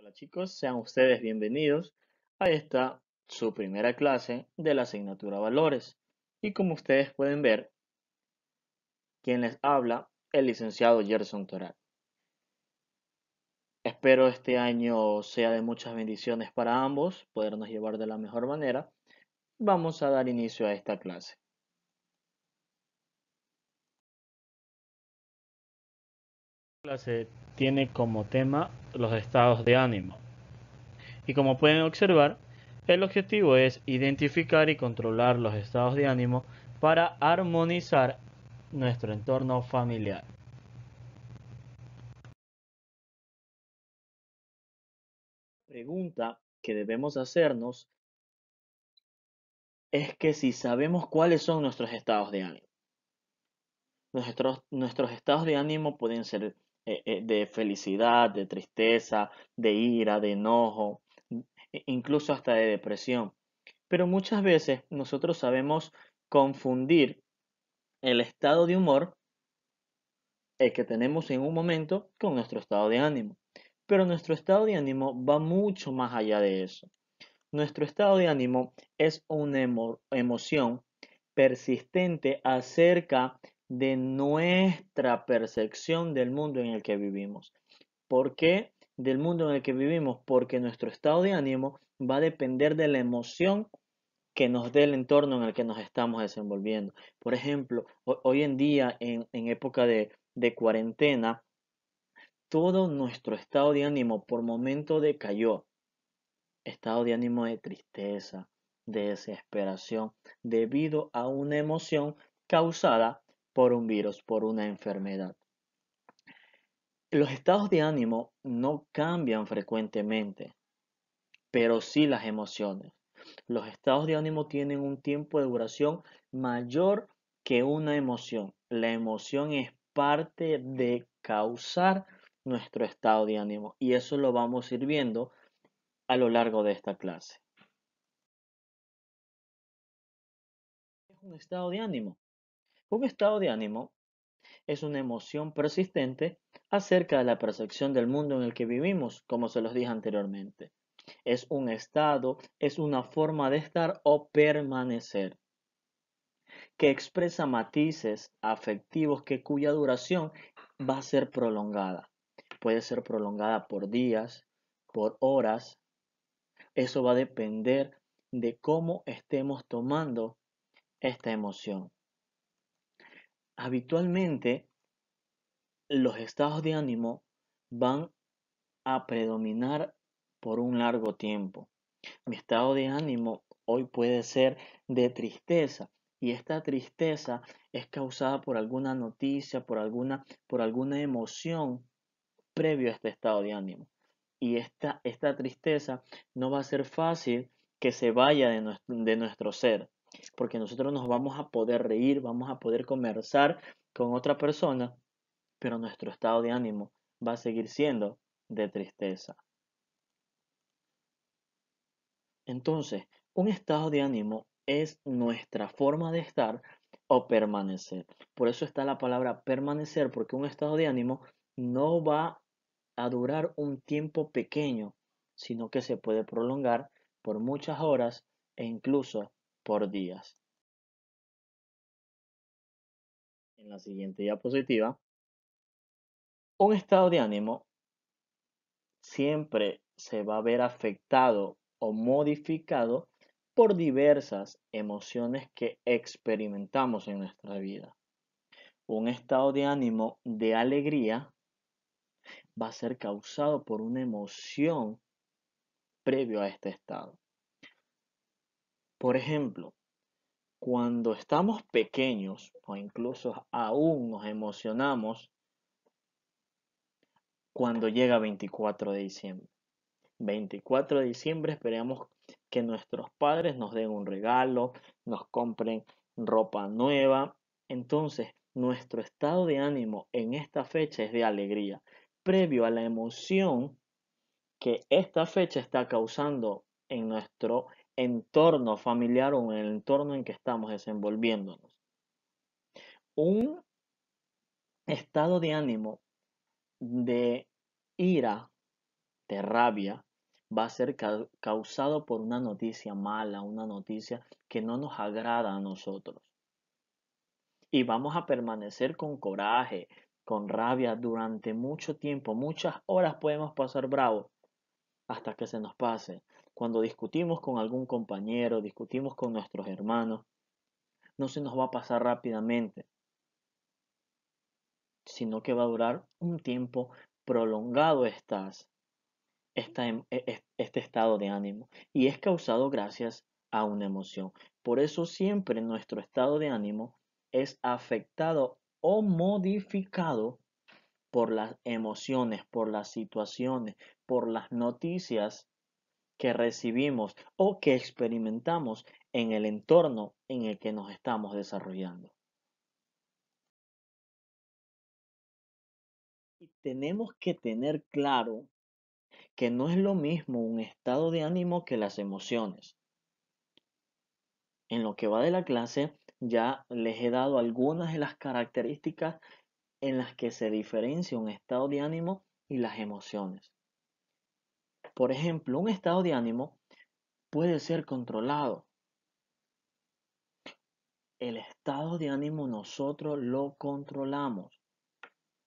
Hola chicos, sean ustedes bienvenidos a esta su primera clase de la asignatura Valores. Y como ustedes pueden ver, quien les habla, el licenciado Gerson Toral. Espero este año sea de muchas bendiciones para ambos, podernos llevar de la mejor manera. Vamos a dar inicio a esta clase. La clase tiene como tema los estados de ánimo. Y como pueden observar, el objetivo es identificar y controlar los estados de ánimo para armonizar nuestro entorno familiar. La pregunta que debemos hacernos es que si sabemos cuáles son nuestros estados de ánimo. Nuestros estados de ánimo pueden ser de felicidad, de tristeza, de ira, de enojo, incluso hasta de depresión. Pero muchas veces nosotros sabemos confundir el estado de humor que tenemos en un momento con nuestro estado de ánimo. Pero nuestro estado de ánimo va mucho más allá de eso. Nuestro estado de ánimo es una emoción persistente acerca de nuestra percepción del mundo en el que vivimos. ¿Por qué del mundo en el que vivimos? Porque nuestro estado de ánimo va a depender de la emoción que nos dé el entorno en el que nos estamos desenvolviendo. Por ejemplo, hoy en día, en época de cuarentena, todo nuestro estado de ánimo por momento decayó. Estado de ánimo de tristeza, de desesperación, debido a una emoción causada por un virus, por una enfermedad. Los estados de ánimo no cambian frecuentemente, pero sí las emociones. Los estados de ánimo tienen un tiempo de duración mayor que una emoción. La emoción es parte de causar nuestro estado de ánimo y eso lo vamos a ir viendo a lo largo de esta clase. ¿Qué es un estado de ánimo? Un estado de ánimo es una emoción persistente acerca de la percepción del mundo en el que vivimos, como se los dije anteriormente. Es un estado, es una forma de estar o permanecer, que expresa matices afectivos cuya duración va a ser prolongada. Puede ser prolongada por días, por horas. Eso va a depender de cómo estemos tomando esta emoción. Habitualmente, los estados de ánimo van a predominar por un largo tiempo. Mi estado de ánimo hoy puede ser de tristeza y esta tristeza es causada por alguna noticia, por alguna emoción previo a este estado de ánimo. Y esta tristeza no va a ser fácil que se vaya de nuestro ser, porque nosotros nos vamos a poder reír, vamos a poder conversar con otra persona, pero nuestro estado de ánimo va a seguir siendo de tristeza. Entonces, un estado de ánimo es nuestra forma de estar o permanecer. Por eso está la palabra permanecer, porque un estado de ánimo no va a durar un tiempo pequeño, sino que se puede prolongar por muchas horas e incluso por días. En la siguiente diapositiva, un estado de ánimo siempre se va a ver afectado o modificado por diversas emociones que experimentamos en nuestra vida. Un estado de ánimo de alegría va a ser causado por una emoción previo a este estado. Por ejemplo, cuando estamos pequeños o incluso aún nos emocionamos cuando llega 24 de diciembre. 24 de diciembre esperamos que nuestros padres nos den un regalo, nos compren ropa nueva. Entonces, nuestro estado de ánimo en esta fecha es de alegría, previo a la emoción que esta fecha está causando en nuestro entorno familiar o en el entorno en que estamos desenvolviéndonos. Un estado de ánimo de ira de rabia, va a ser causado por una noticia mala, una noticia que no nos agrada a nosotros. Y vamos a permanecer con coraje, con rabia durante mucho tiempo, muchas horas podemos pasar bravos hasta que se nos pase. Cuando discutimos con algún compañero, discutimos con nuestros hermanos, no se nos va a pasar rápidamente, sino que va a durar un tiempo prolongado este estado de ánimo y es causado gracias a una emoción. Por eso siempre nuestro estado de ánimo es afectado o modificado por las emociones, por las situaciones, por las noticias que recibimos o que experimentamos en el entorno en el que nos estamos desarrollando. Y tenemos que tener claro que no es lo mismo un estado de ánimo que las emociones. En lo que va de la clase ya les he dado algunas de las características en las que se diferencia un estado de ánimo y las emociones. Por ejemplo, un estado de ánimo puede ser controlado. El estado de ánimo nosotros lo controlamos.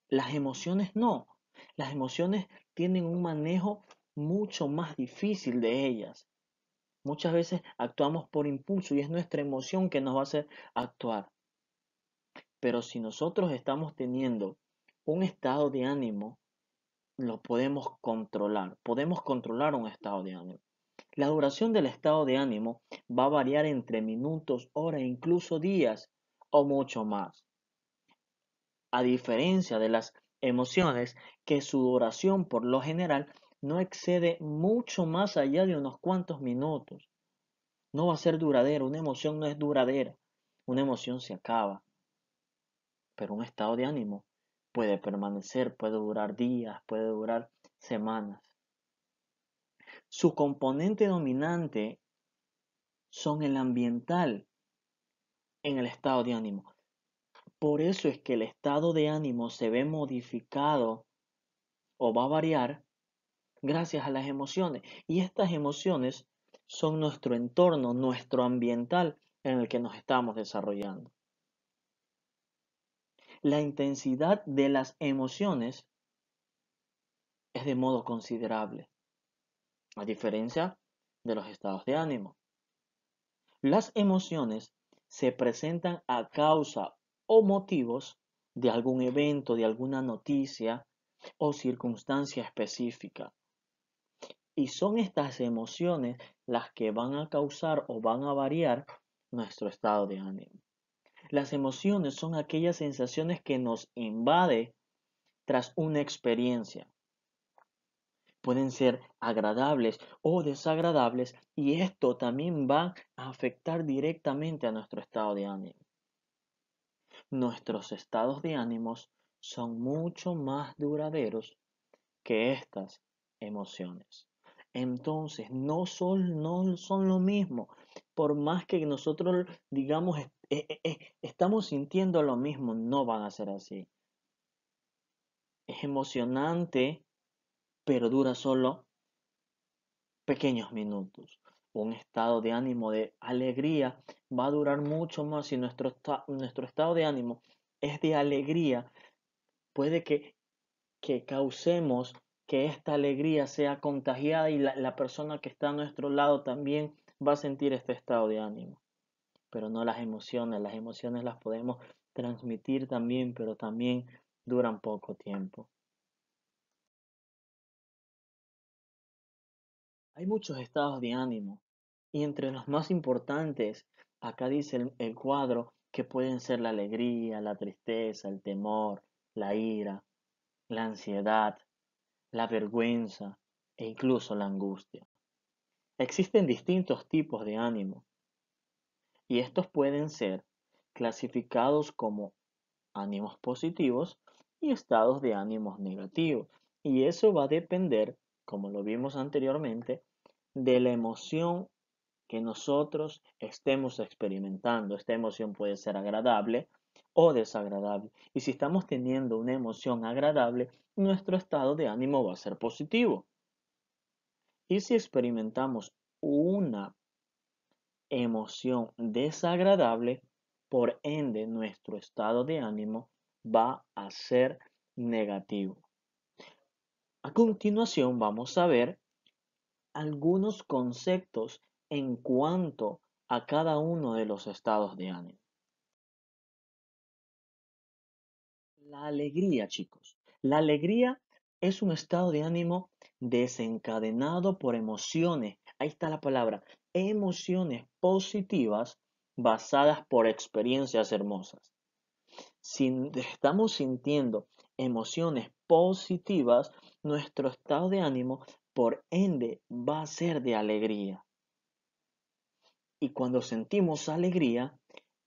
Las emociones no. Las emociones tienen un manejo mucho más difícil de ellas. Muchas veces actuamos por impulso y es nuestra emoción que nos va a hacer actuar. Pero si nosotros estamos teniendo un estado de ánimo, lo podemos controlar un estado de ánimo. La duración del estado de ánimo va a variar entre minutos, horas, incluso días o mucho más. A diferencia de las emociones, que su duración por lo general no excede mucho más allá de unos cuantos minutos. No va a ser duradera, una emoción no es duradera, una emoción se acaba, pero un estado de ánimo puede permanecer, puede durar días, puede durar semanas. Su componente dominante son el ambiental en el estado de ánimo. Por eso es que el estado de ánimo se ve modificado o va a variar gracias a las emociones. Y estas emociones son nuestro entorno, nuestro ambiental en el que nos estamos desarrollando. La intensidad de las emociones es de modo considerable, a diferencia de los estados de ánimo. Las emociones se presentan a causa o motivos de algún evento, de alguna noticia o circunstancia específica. Y son estas emociones las que van a causar o van a variar nuestro estado de ánimo. Las emociones son aquellas sensaciones que nos invade tras una experiencia. Pueden ser agradables o desagradables y esto también va a afectar directamente a nuestro estado de ánimo. Nuestros estados de ánimos son mucho más duraderos que estas emociones. Entonces, no son lo mismo. Por más que nosotros digamos, estamos sintiendo lo mismo, no van a ser así. Es emocionante, pero dura solo pequeños minutos. Un estado de ánimo de alegría va a durar mucho más si nuestro estado de ánimo es de alegría. Puede que causemos que esta alegría sea contagiada y la persona que está a nuestro lado también va a sentir este estado de ánimo. Pero no las emociones las podemos transmitir también, pero también duran poco tiempo. Hay muchos estados de ánimo y entre los más importantes, acá dice el cuadro, que pueden ser la alegría, la tristeza, el temor, la ira, la ansiedad, la vergüenza e incluso la angustia. Existen distintos tipos de ánimo y estos pueden ser clasificados como ánimos positivos y estados de ánimos negativos. Y eso va a depender, como lo vimos anteriormente, de la emoción que nosotros estemos experimentando. Esta emoción puede ser agradable o desagradable. Y si estamos teniendo una emoción agradable, nuestro estado de ánimo va a ser positivo. Y si experimentamos una emoción desagradable, por ende nuestro estado de ánimo va a ser negativo. A continuación vamos a ver algunos conceptos en cuanto a cada uno de los estados de ánimo. La alegría, chicos. La alegría es un estado de ánimo desencadenado por emociones. Ahí está la palabra. Emociones positivas basadas por experiencias hermosas. Si estamos sintiendo emociones positivas, nuestro estado de ánimo, por ende, va a ser de alegría. Y cuando sentimos alegría,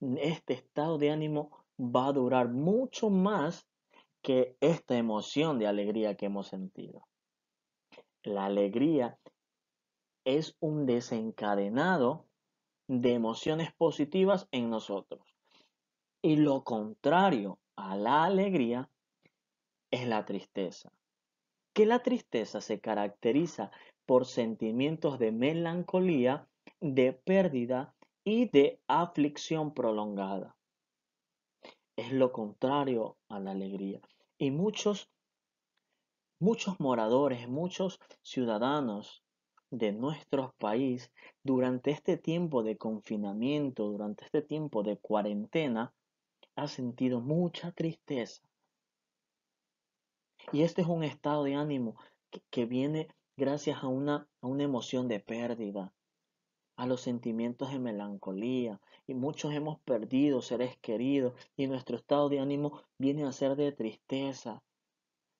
este estado de ánimo va a durar mucho más que esta emoción de alegría que hemos sentido. La alegría es un desencadenado de emociones positivas en nosotros. Y lo contrario a la alegría es la tristeza. Que la tristeza se caracteriza por sentimientos de melancolía, de pérdida y de aflicción prolongada. Es lo contrario a la alegría. Y muchos moradores, muchos ciudadanos de nuestro país, durante este tiempo de confinamiento, durante este tiempo de cuarentena, han sentido mucha tristeza. Y este es un estado de ánimo que viene gracias a una emoción de pérdida, a los sentimientos de melancolía. Y muchos hemos perdido seres queridos y nuestro estado de ánimo viene a ser de tristeza,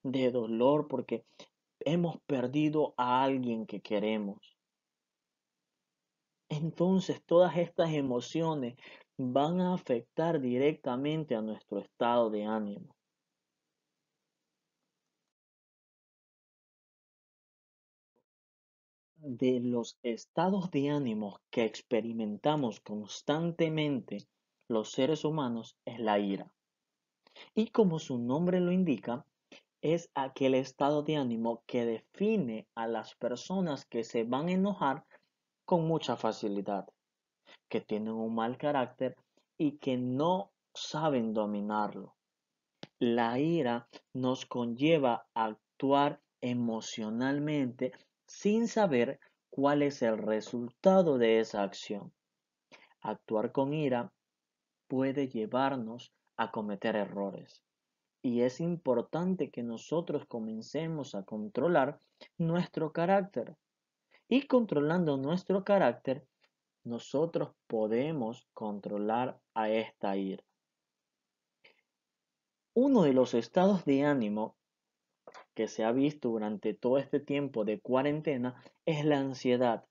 de dolor, porque hemos perdido a alguien que queremos. Entonces todas estas emociones van a afectar directamente a nuestro estado de ánimo. De los estados de ánimo que experimentamos constantemente los seres humanos es la ira. Y como su nombre lo indica, es aquel estado de ánimo que define a las personas que se van a enojar con mucha facilidad, que tienen un mal carácter y que no saben dominarlo. La ira nos conlleva a actuar emocionalmente sin saber cuál es el resultado de esa acción. Actuar con ira puede llevarnos a cometer errores. Y es importante que nosotros comencemos a controlar nuestro carácter. Y controlando nuestro carácter, nosotros podemos controlar a esta ira. Uno de los estados de ánimo que se ha visto durante todo este tiempo de cuarentena es la ansiedad.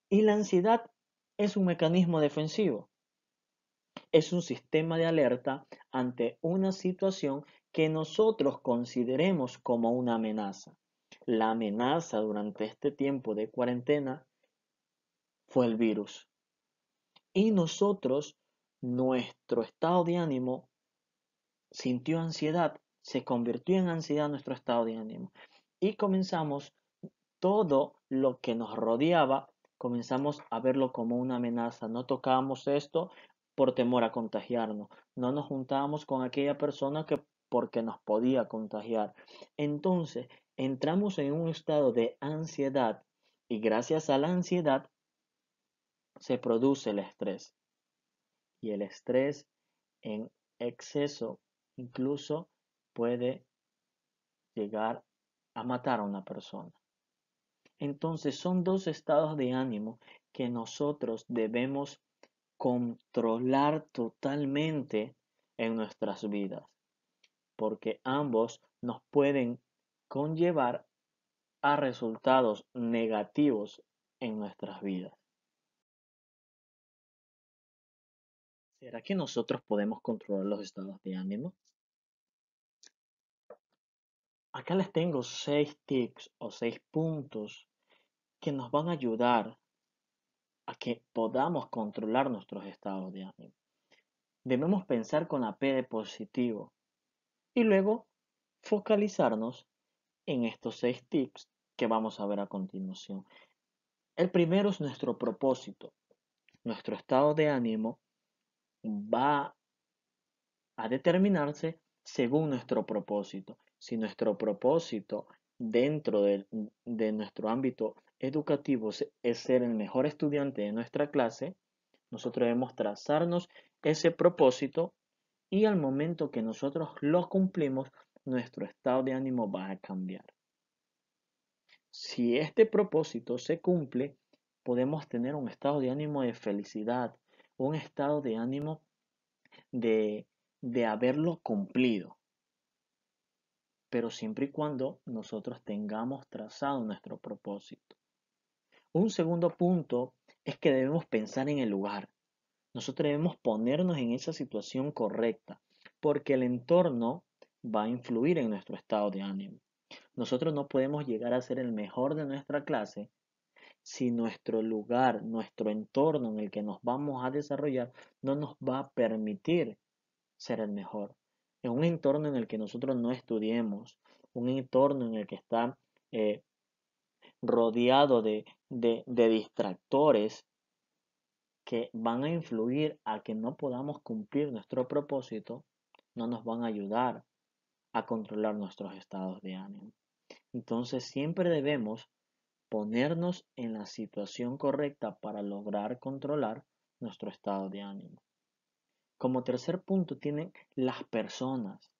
Y la ansiedad es un mecanismo defensivo, es un sistema de alerta ante una situación que nosotros consideremos como una amenaza. La amenaza durante este tiempo de cuarentena fue el virus. Y nosotros, nuestro estado de ánimo sintió ansiedad, se convirtió en ansiedad nuestro estado de ánimo. Y comenzamos todo lo que nos rodeaba, comenzamos a verlo como una amenaza. No tocábamos esto por temor a contagiarnos. No nos juntábamos con aquella persona que porque nos podía contagiar. Entonces, entramos en un estado de ansiedad y gracias a la ansiedad se produce el estrés. Y el estrés en exceso incluso puede llegar a matar a una persona. Entonces son dos estados de ánimo que nosotros debemos controlar totalmente en nuestras vidas, porque ambos nos pueden conllevar a resultados negativos en nuestras vidas. ¿Será que nosotros podemos controlar los estados de ánimo? Acá les tengo 6 tips o 6 puntos que nos van a ayudar a que podamos controlar nuestros estados de ánimo. Debemos pensar con la P de positivo y luego focalizarnos en estos 6 tips que vamos a ver a continuación. El primero es nuestro propósito. Nuestro estado de ánimo va a determinarse según nuestro propósito. Si nuestro propósito dentro de nuestro ámbito educativo es ser el mejor estudiante de nuestra clase, nosotros debemos trazarnos ese propósito y al momento que nosotros lo cumplimos, nuestro estado de ánimo va a cambiar. Si este propósito se cumple, podemos tener un estado de ánimo de felicidad, un estado de ánimo de, de haberlo cumplido, pero siempre y cuando nosotros tengamos trazado nuestro propósito. Un segundo punto es que debemos pensar en el lugar. Nosotros debemos ponernos en esa situación correcta, porque el entorno va a influir en nuestro estado de ánimo. Nosotros no podemos llegar a ser el mejor de nuestra clase si nuestro lugar, nuestro entorno en el que nos vamos a desarrollar no nos va a permitir ser el mejor. En un entorno en el que nosotros no estudiemos, un entorno en el que está eh, rodeado de distractores que van a influir a que no podamos cumplir nuestro propósito, no nos van a ayudar a controlar nuestros estados de ánimo. Entonces siempre debemos ponernos en la situación correcta para lograr controlar nuestro estado de ánimo. Como tercer punto tienen las personas.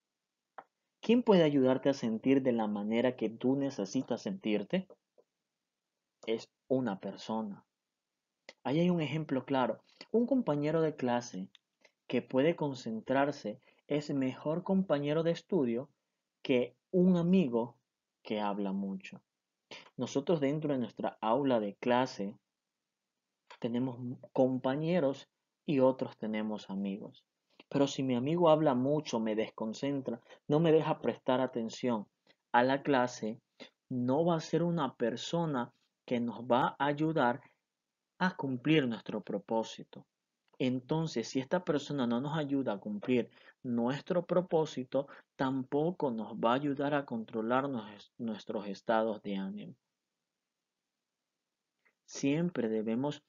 ¿Quién puede ayudarte a sentir de la manera que tú necesitas sentirte? Es una persona. Ahí hay un ejemplo claro. Un compañero de clase que puede concentrarse es mejor compañero de estudio que un amigo que habla mucho. Nosotros dentro de nuestra aula de clase tenemos compañeros y otros tenemos amigos. Pero si mi amigo habla mucho, me desconcentra, no me deja prestar atención a la clase, no va a ser una persona que nos va a ayudar a cumplir nuestro propósito. Entonces, si esta persona no nos ayuda a cumplir nuestro propósito, tampoco nos va a ayudar a controlar nuestros estados de ánimo. Siempre debemos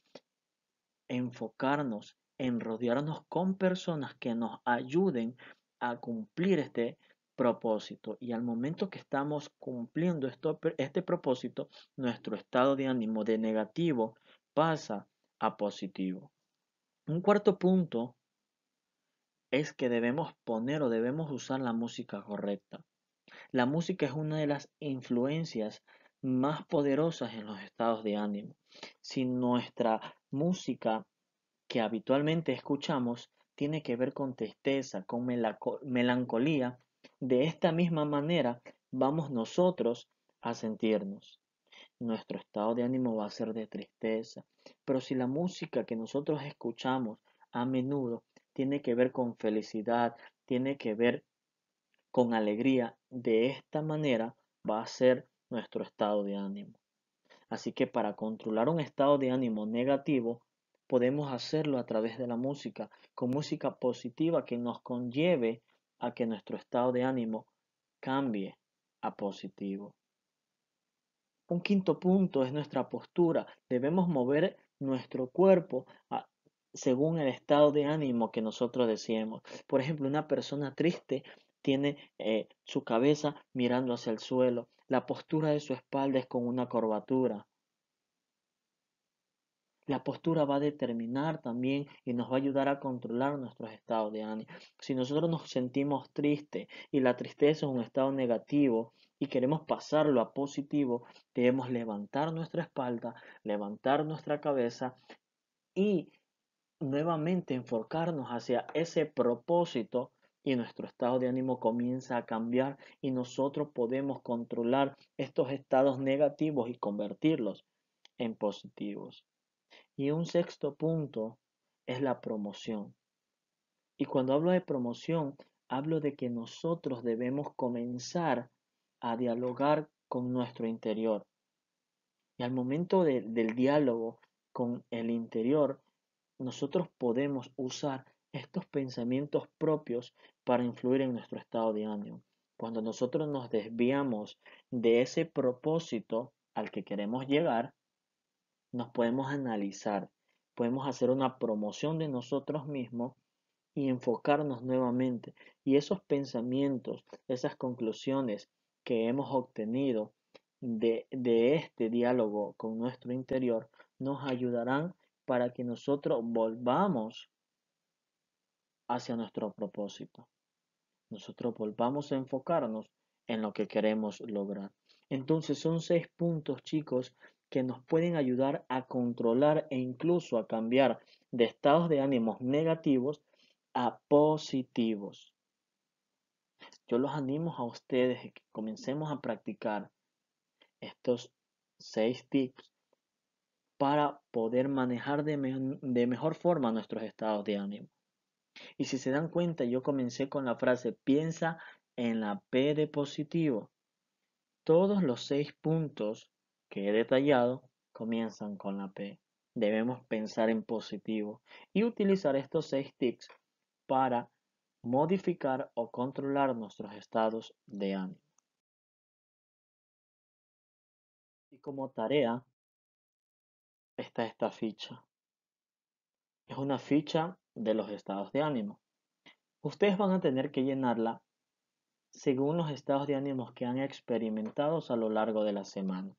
enfocarnos en rodearnos con personas que nos ayuden a cumplir este propósito. Y al momento que estamos cumpliendo este propósito, nuestro estado de ánimo de negativo pasa a positivo. Un cuarto punto es que debemos poner o debemos usar la música correcta. La música es una de las influencias más poderosas en los estados de ánimo. Si nuestra música que habitualmente escuchamos tiene que ver con tristeza, con melancolía, de esta misma manera vamos nosotros a sentirnos. Nuestro estado de ánimo va a ser de tristeza. Pero si la música que nosotros escuchamos a menudo tiene que ver con felicidad, tiene que ver con alegría, de esta manera va a ser nuestro estado de ánimo. Así que para controlar un estado de ánimo negativo, podemos hacerlo a través de la música, con música positiva que nos conlleve a que nuestro estado de ánimo cambie a positivo. Un quinto punto es nuestra postura. Debemos mover nuestro cuerpo según el estado de ánimo que nosotros deseemos. Por ejemplo, una persona triste tiene su cabeza mirando hacia el suelo. La postura de su espalda es con una curvatura. La postura va a determinar también y nos va a ayudar a controlar nuestros estados de ánimo. Si nosotros nos sentimos tristes y la tristeza es un estado negativo y queremos pasarlo a positivo, debemos levantar nuestra espalda, levantar nuestra cabeza y nuevamente enfocarnos hacia ese propósito y nuestro estado de ánimo comienza a cambiar y nosotros podemos controlar estos estados negativos y convertirlos en positivos. Y un sexto punto es la promoción. Y cuando hablo de promoción, hablo de que nosotros debemos comenzar a dialogar con nuestro interior. Y al momento del diálogo con el interior, nosotros podemos usar estos pensamientos propios para influir en nuestro estado de ánimo. Cuando nosotros nos desviamos de ese propósito, al que queremos llegar, nos podemos analizar, podemos hacer una promoción de nosotros mismos y enfocarnos nuevamente. Y esos pensamientos, esas conclusiones que hemos obtenido de este diálogo con nuestro interior, nos ayudarán para que nosotros volvamos hacia nuestro propósito. Nosotros volvamos a enfocarnos en lo que queremos lograr. Entonces son 6 puntos, chicos, que nos pueden ayudar a controlar e incluso a cambiar de estados de ánimos negativos a positivos. Yo los animo a ustedes a que comencemos a practicar estos 6 tips para poder manejar de mejor forma nuestros estados de ánimo. Y si se dan cuenta, yo comencé con la frase piensa en la P de positivo. Todos los 6 puntos que he detallado comienzan con la P. Debemos pensar en positivo y utilizar estos 6 tips para modificar o controlar nuestros estados de ánimo. Y como tarea está esta ficha. Es una ficha de los estados de ánimo. Ustedes van a tener que llenarla según los estados de ánimo que han experimentado a lo largo de la semana.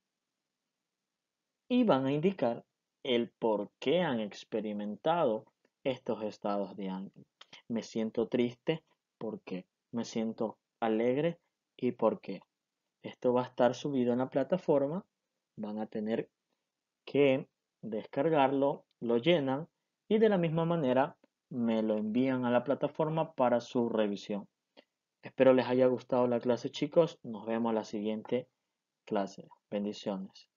Y van a indicar el por qué han experimentado estos estados de ánimo. Me siento triste, ¿por qué? Me siento alegre, ¿y por qué? Esto va a estar subido en la plataforma, van a tener que descargarlo, lo llenan y de la misma manera me lo envían a la plataforma para su revisión. Espero les haya gustado la clase, chicos. Nos vemos en la siguiente clase. Bendiciones.